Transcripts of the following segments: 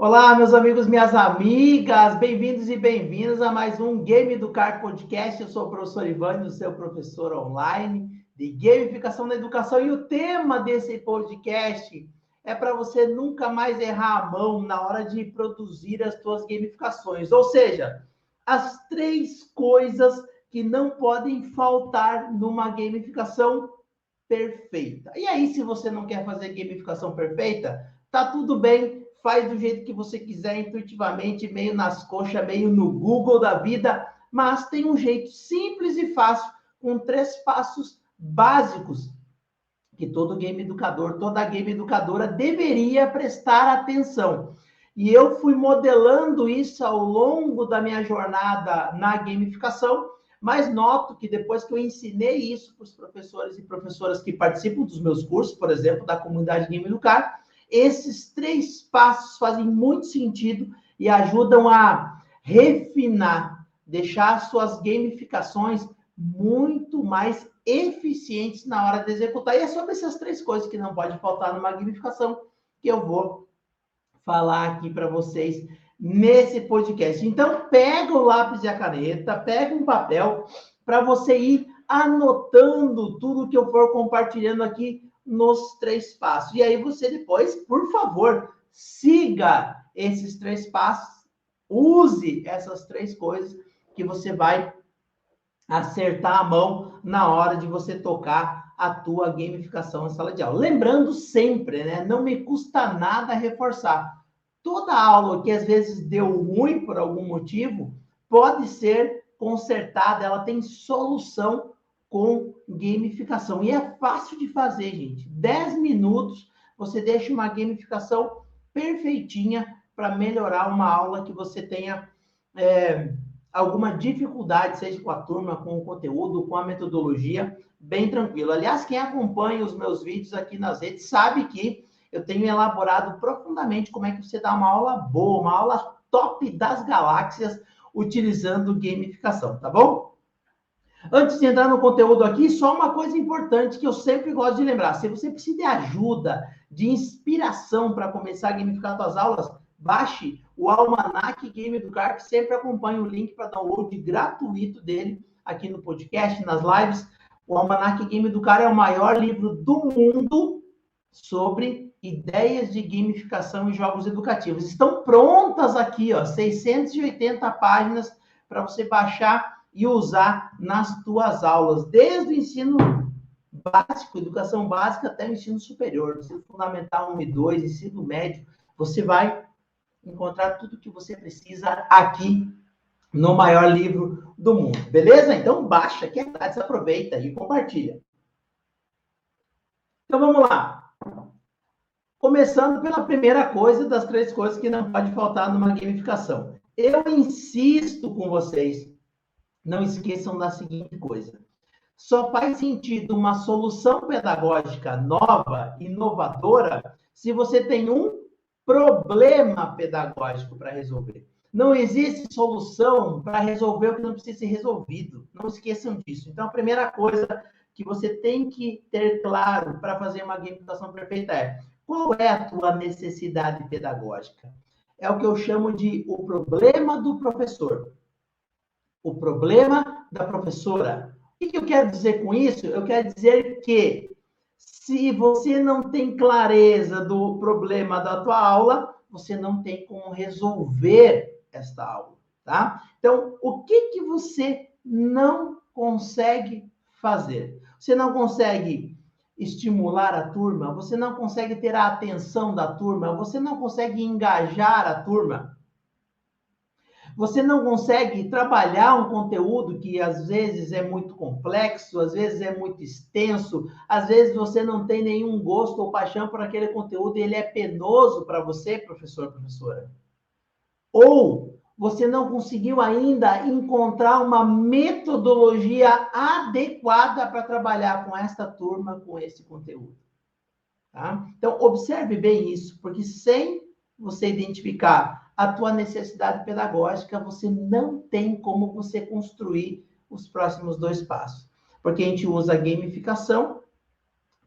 Olá, meus amigos, minhas amigas, bem-vindos e bem-vindas a mais um Game Educar Podcast. Eu sou o professor Ivânio, o seu professor online de gamificação da educação, e o tema desse podcast é para você nunca mais errar a mão na hora de produzir as suas gamificações, ou seja, as 3 coisas que não podem faltar numa gamificação perfeita. E aí, se você não quer fazer gamificação perfeita, tá tudo bem, faz do jeito que você quiser, intuitivamente, meio nas coxas, meio no Google da vida, mas tem um jeito simples e fácil, com 3 passos básicos, que todo game educador, toda game educadora deveria prestar atenção. E eu fui modelando isso ao longo da minha jornada na gamificação, mas noto que depois que eu ensinei isso para os professores e professoras que participam dos meus cursos, por exemplo, da comunidade Game Educar, esses 3 passos fazem muito sentido e ajudam a refinar, deixar suas gamificações muito mais eficientes na hora de executar. E é sobre essas 3 coisas que não pode faltar numa gamificação que eu vou falar aqui para vocês nesse podcast. Então, pega o lápis e a caneta, pega um papel para você ir anotando tudo que eu for compartilhando aqui nos 3 passos. E aí você depois, por favor, siga esses 3 passos, use essas 3 coisas que você vai acertar a mão na hora de você tocar a tua gamificação em sala de aula. Lembrando sempre, né? Não me custa nada reforçar. Toda aula que às vezes deu ruim por algum motivo, pode ser consertada, ela tem solução com gamificação. E é fácil de fazer, gente. 10 minutos, você deixa uma gamificação perfeitinha para melhorar uma aula que você tenha alguma dificuldade, seja com a turma, com o conteúdo, com a metodologia, bem tranquilo. Aliás, quem acompanha os meus vídeos aqui nas redes sabe que eu tenho elaborado profundamente como é que você dá uma aula boa, uma aula top das galáxias, utilizando gamificação, tá bom? Antes de entrar no conteúdo aqui, só uma coisa importante que eu sempre gosto de lembrar. Se você precisa de ajuda, de inspiração para começar a gamificar suas aulas, baixe o Almanac Game Educar, que sempre acompanha o link para download gratuito dele aqui no podcast, nas lives. O Almanac Game Educar é o maior livro do mundo sobre ideias de gamificação e jogos educativos. Estão prontas aqui, ó, 680 páginas para você baixar e usar nas tuas aulas, desde o ensino básico, educação básica, até o ensino superior, ensino fundamental 1 e 2, ensino médio. Você vai encontrar tudo que você precisa aqui no maior livro do mundo, beleza? Então baixa, que é grátis, aproveita e compartilha. Então vamos lá. Começando pela primeira coisa das 3 coisas que não pode faltar numa gamificação. Eu insisto com vocês, não esqueçam da seguinte coisa. Só faz sentido uma solução pedagógica nova, inovadora, se você tem um problema pedagógico para resolver. Não existe solução para resolver o que não precisa ser resolvido. Não esqueçam disso. Então, a primeira coisa que você tem que ter claro para fazer uma gamificação perfeita é: qual é a tua necessidade pedagógica? É o que eu chamo de o problema do professor, o problema da professora. O que eu quero dizer com isso? Eu quero dizer que se você não tem clareza do problema da tua aula, você não tem como resolver esta aula, tá? Então, o que você não consegue fazer? Você não consegue estimular a turma, você não consegue ter a atenção da turma, você não consegue engajar a turma. Você não consegue trabalhar um conteúdo que às vezes é muito complexo, às vezes é muito extenso, às vezes você não tem nenhum gosto ou paixão por aquele conteúdo e ele é penoso para você, professor, professora. Ou você não conseguiu ainda encontrar uma metodologia adequada para trabalhar com esta turma, com esse conteúdo. Tá? Então, observe bem isso, porque sem você identificar a tua necessidade pedagógica, você não tem como você construir os próximos 2 passos. Porque a gente usa a gamificação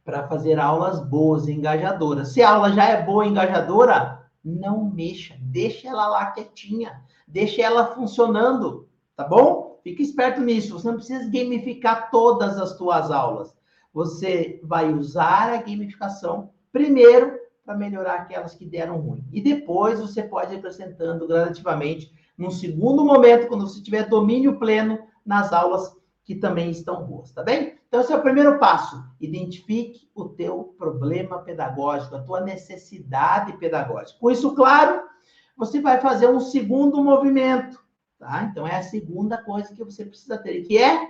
para fazer aulas boas e engajadoras. Se a aula já é boa e engajadora, Não mexa, deixa ela lá quietinha, deixa ela funcionando, tá bom? Fica esperto nisso, você não precisa gamificar todas as tuas aulas. Você vai usar a gamificação primeiro para melhorar aquelas que deram ruim. E depois você pode ir acrescentando gradativamente, num segundo momento, quando você tiver domínio pleno nas aulas que também estão boas, tá bem? Então, esse é o primeiro passo. Identifique o teu problema pedagógico, a tua necessidade pedagógica. Com isso claro, você vai fazer um segundo movimento, tá? Então, é a segunda coisa que você precisa ter, que é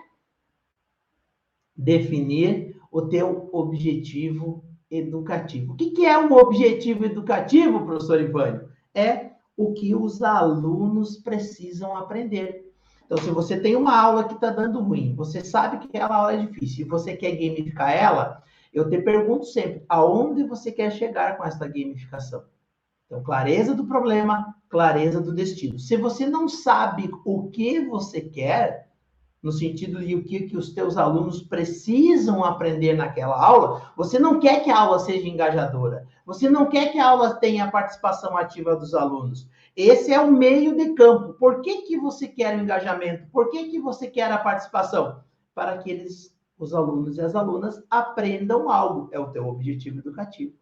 definir o teu objetivo educativo. O que é um objetivo educativo, professor Ivânio? É o que os alunos precisam aprender. Então, se você tem uma aula que está dando ruim, você sabe que aquela aula é difícil e você quer gamificar ela, eu te pergunto sempre, aonde você quer chegar com essa gamificação? Então, clareza do problema, clareza do destino. Se você não sabe o que você quer, no sentido de o que os teus alunos precisam aprender naquela aula, você não quer que a aula seja engajadora, você não quer que a aula tenha a participação ativa dos alunos. Esse é o meio de campo. Por que você quer o engajamento? Por que você quer a participação? Para que os alunos e as alunas aprendam algo. É o teu objetivo educativo.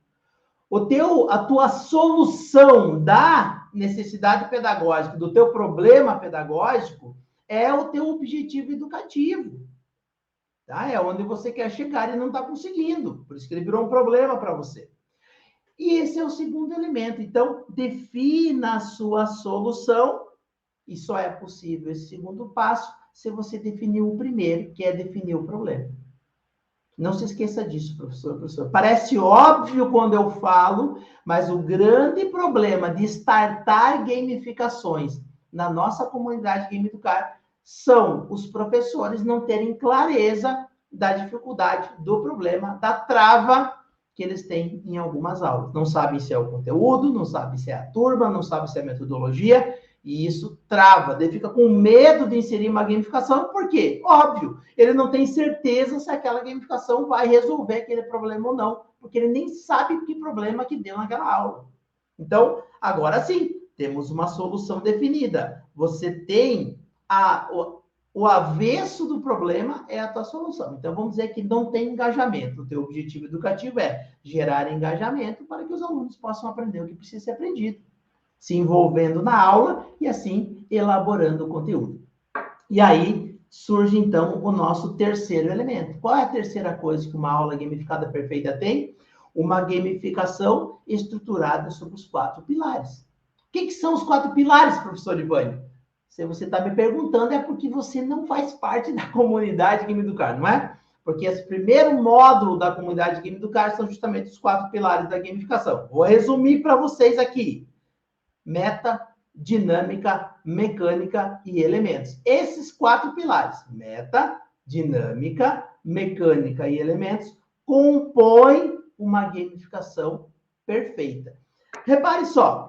A tua solução da necessidade pedagógica, do teu problema pedagógico, é o teu objetivo educativo. Tá? É onde você quer chegar e não está conseguindo. Por isso que ele virou um problema para você. E esse é o segundo elemento. Então, defina a sua solução, e só é possível esse segundo passo se você definir o primeiro, que é definir o problema. Não se esqueça disso, professor. Parece óbvio quando eu falo, mas o grande problema de startar gamificações na nossa comunidade Game Educar são os professores não terem clareza da dificuldade, do problema, da trava que eles têm em algumas aulas. Não sabem se é o conteúdo, não sabem se é a turma, não sabem se é a metodologia, e isso trava. Ele fica com medo de inserir uma gamificação, por quê? Óbvio, ele não tem certeza se aquela gamificação vai resolver aquele problema ou não, porque ele nem sabe que problema que deu naquela aula. Então, agora sim, temos uma solução definida. Você tem o avesso do problema é a tua solução. Então, vamos dizer que não tem engajamento. O teu objetivo educativo é gerar engajamento para que os alunos possam aprender o que precisa ser aprendido, se envolvendo na aula e, assim, elaborando o conteúdo. E aí surge, então, o nosso terceiro elemento. Qual é a terceira coisa que uma aula gamificada perfeita tem? Uma gamificação estruturada sobre os 4 pilares. O que são os 4 pilares, professor Ivânio? Se você está me perguntando, é porque você não faz parte da comunidade Game Educar, não é? Porque esse primeiro módulo da comunidade Game Educar são justamente os 4 pilares da gamificação. Vou resumir para vocês aqui. Meta, dinâmica, mecânica e elementos. Esses 4 pilares, meta, dinâmica, mecânica e elementos, compõem uma gamificação perfeita. Repare só,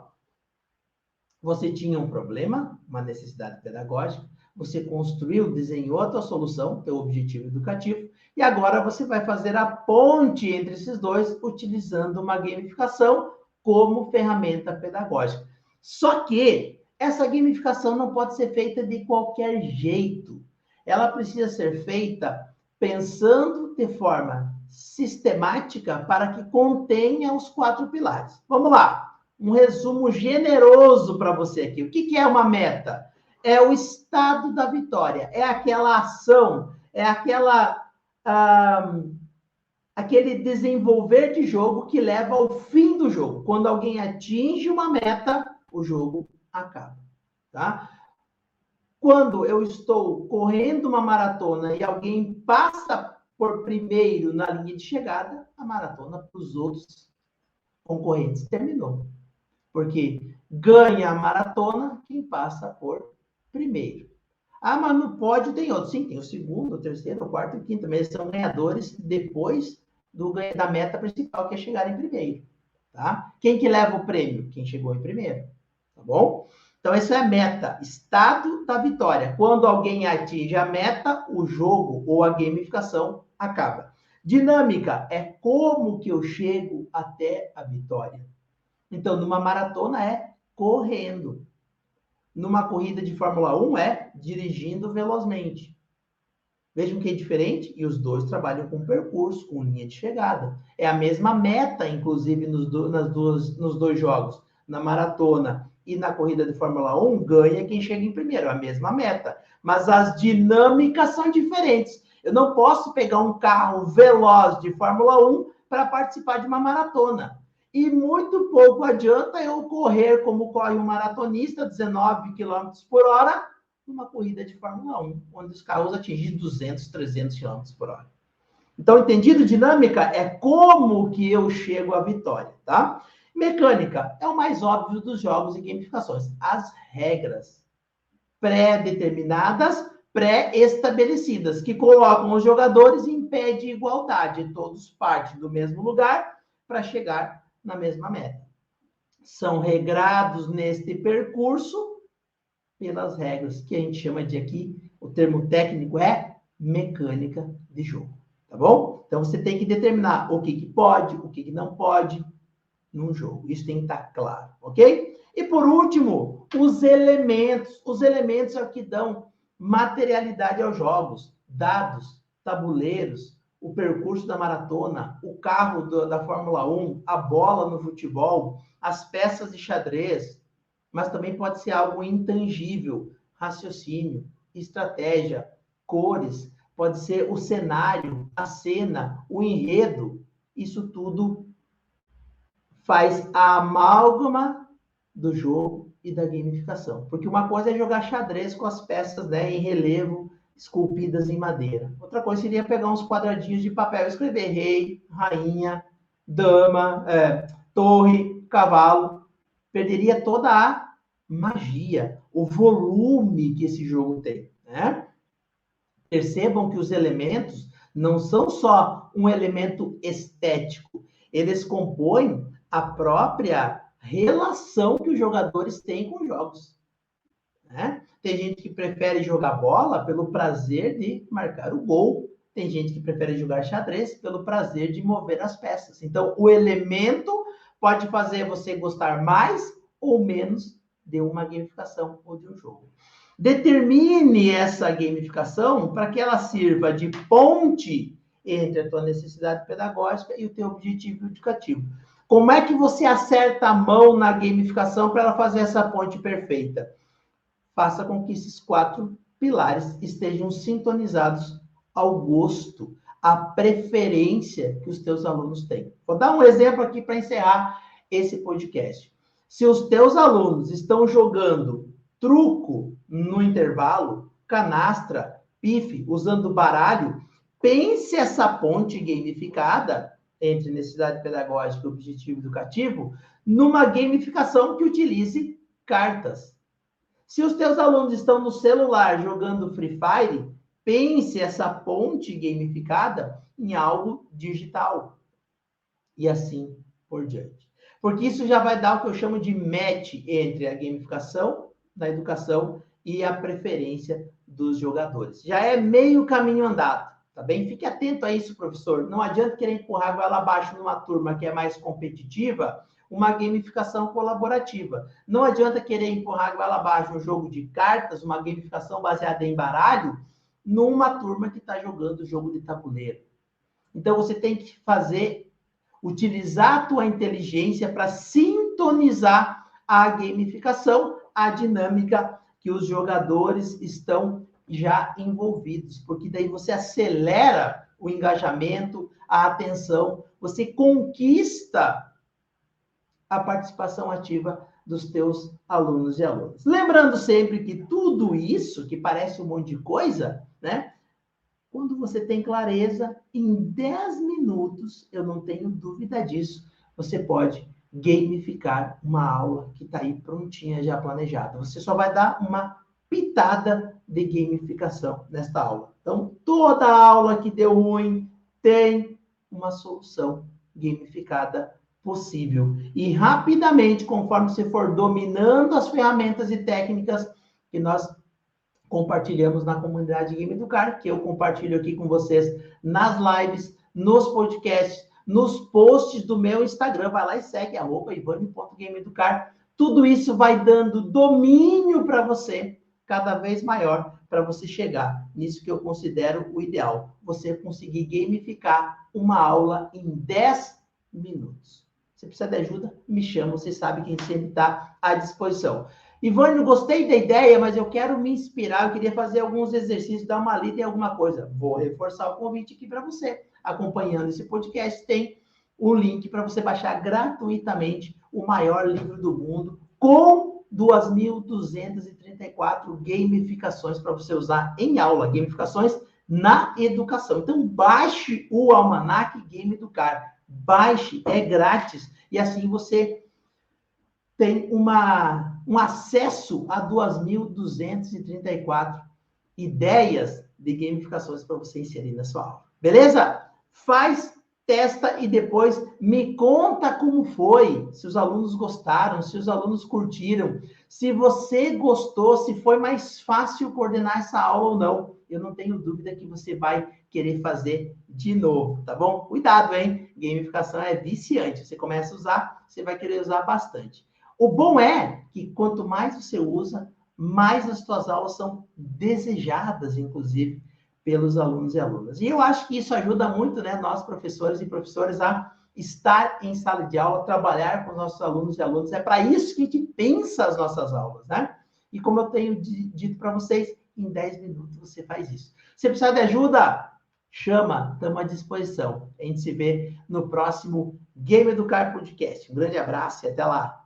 você tinha um problema, uma necessidade pedagógica, você construiu, desenhou a tua solução, teu objetivo educativo, e agora você vai fazer a ponte entre esses dois, utilizando uma gamificação como ferramenta pedagógica. Só que essa gamificação não pode ser feita de qualquer jeito. Ela precisa ser feita pensando de forma sistemática para que contenha os 4 pilares. Vamos lá. Um resumo generoso para você aqui. O que é uma meta? É o estado da vitória. É aquela ação, é aquele desenvolver de jogo que leva ao fim do jogo. Quando alguém atinge uma meta, o jogo acaba, tá? Quando eu estou correndo uma maratona e alguém passa por primeiro na linha de chegada, a maratona para os outros concorrentes terminou. Porque ganha a maratona quem passa por primeiro. Ah, mas no pódio tem outro. Sim, tem o segundo, o terceiro, o quarto e o quinto. Mas eles são ganhadores depois da meta principal, que é chegar em primeiro. Tá? Quem que leva o prêmio? Quem chegou em primeiro. Tá bom? Então, isso é meta, estado da vitória. Quando alguém atinge a meta, o jogo ou a gamificação acaba. Dinâmica é como que eu chego até a vitória. Então, numa maratona é correndo. Numa corrida de Fórmula 1 é dirigindo velozmente. Vejam que é diferente e os dois trabalham com percurso, com linha de chegada. É a mesma meta, inclusive, nos dois jogos. Na maratona e na corrida de Fórmula 1, ganha quem chega em primeiro, a mesma meta. Mas as dinâmicas são diferentes. Eu não posso pegar um carro veloz de Fórmula 1 para participar de uma maratona. E muito pouco adianta eu correr como corre um maratonista, 19 km por hora, numa corrida de Fórmula 1, onde os carros atingem 200, 300 km por hora. Então, entendido dinâmica é como que eu chego à vitória, tá? Mecânica é o mais óbvio dos jogos e gamificações. As regras pré-determinadas, pré-estabelecidas, que colocam os jogadores em pé de igualdade. Todos partem do mesmo lugar para chegar na mesma meta. São regrados neste percurso pelas regras, que a gente chama de aqui, o termo técnico é mecânica de jogo, tá bom? Então, você tem que determinar o que pode, o que não pode num jogo. Isso tem que estar claro, ok? E, por último, os elementos. Os elementos é o que dão materialidade aos jogos. Dados, tabuleiros, o percurso da maratona, o carro da Fórmula 1, a bola no futebol, as peças de xadrez, mas também pode ser algo intangível, raciocínio, estratégia, cores, pode ser o cenário, a cena, o enredo. Isso tudo faz a amálgama do jogo e da gamificação. Porque uma coisa é jogar xadrez com as peças, né, em relevo, esculpidas em madeira. Outra coisa seria pegar uns quadradinhos de papel e escrever rei, rainha, dama, torre, cavalo. Perderia toda a magia, o volume que esse jogo tem, né? Percebam que os elementos não são só um elemento estético, eles compõem a própria relação que os jogadores têm com os jogos, né? Tem gente que prefere jogar bola pelo prazer de marcar o gol, tem gente que prefere jogar xadrez pelo prazer de mover as peças. Então, o elemento pode fazer você gostar mais ou menos de uma gamificação ou de um jogo. Determine essa gamificação para que ela sirva de ponte entre a tua necessidade pedagógica e o teu objetivo educativo. Como é que você acerta a mão na gamificação para ela fazer essa ponte perfeita? Faça com que esses 4 pilares estejam sintonizados ao gosto, à preferência que os teus alunos têm. Vou dar um exemplo aqui para encerrar esse podcast. Se os teus alunos estão jogando truco no intervalo, canastra, pife, usando baralho, pense essa ponte gamificada entre necessidade pedagógica e objetivo educativo numa gamificação que utilize cartas. Se os teus alunos estão no celular jogando Free Fire, pense essa ponte gamificada em algo digital. E assim por diante. Porque isso já vai dar o que eu chamo de match entre a gamificação da educação e a preferência dos jogadores. Já é meio caminho andado, tá bem? Fique atento a isso, professor. Não adianta querer empurrar goela abaixo numa turma que é mais competitiva, uma gamificação colaborativa. Não adianta querer empurrar goela abaixo um jogo de cartas, uma gamificação baseada em baralho, numa turma que está jogando jogo de tabuleiro. Então, você tem que utilizar a tua inteligência para sintonizar a gamificação, a dinâmica que os jogadores estão já envolvidos, porque daí você acelera o engajamento, a atenção, você conquista a participação ativa dos teus alunos e alunas. Lembrando sempre que tudo isso, que parece um monte de coisa, né? Quando você tem clareza, em 10 minutos, eu não tenho dúvida disso, você pode gamificar uma aula que está aí prontinha, já planejada. Você só vai dar uma pitada de gamificação nesta aula. Então, toda aula que deu ruim tem uma solução gamificada possível. E rapidamente, conforme você for dominando as ferramentas e técnicas que nós compartilhamos na comunidade Game Educar, que eu compartilho aqui com vocês nas lives, nos podcasts, nos posts do meu Instagram. Vai lá e segue, @ivani.gameeducar. Tudo isso vai dando domínio para você, cada vez maior, para você chegar nisso que eu considero o ideal. Você conseguir gamificar uma aula em 10 minutos. Se precisar de ajuda, me chama. Você sabe que a gente sempre está à disposição. Ivani, eu gostei da ideia, mas eu quero me inspirar. Eu queria fazer alguns exercícios, dar uma lida em alguma coisa. Vou reforçar o convite aqui para você. Acompanhando esse podcast, tem o link para você baixar gratuitamente o maior livro do mundo, com 2.234 gamificações para você usar em aula. Gamificações na educação. Então, baixe o Almanac Game Educar. Baixe, é grátis. E assim você tem um acesso a 2.234 ideias de gamificações para você inserir na sua aula. Beleza? Faz, testa e depois me conta como foi. Se os alunos gostaram, se os alunos curtiram, se você gostou, se foi mais fácil coordenar essa aula ou não. Eu não tenho dúvida que você vai querer fazer de novo, tá bom? Cuidado, hein? Gamificação é viciante. Você começa a usar, você vai querer usar bastante. O bom é que quanto mais você usa, mais as suas aulas são desejadas, inclusive, pelos alunos e alunas. E eu acho que isso ajuda muito, né, nós professores e professoras a estar em sala de aula, trabalhar com os nossos alunos e alunas. É para isso que a gente pensa as nossas aulas, né? E como eu tenho dito para vocês, em 10 minutos você faz isso. Se precisar de ajuda, chama, estamos à disposição. A gente se vê no próximo Game Educar Podcast. Um grande abraço e até lá.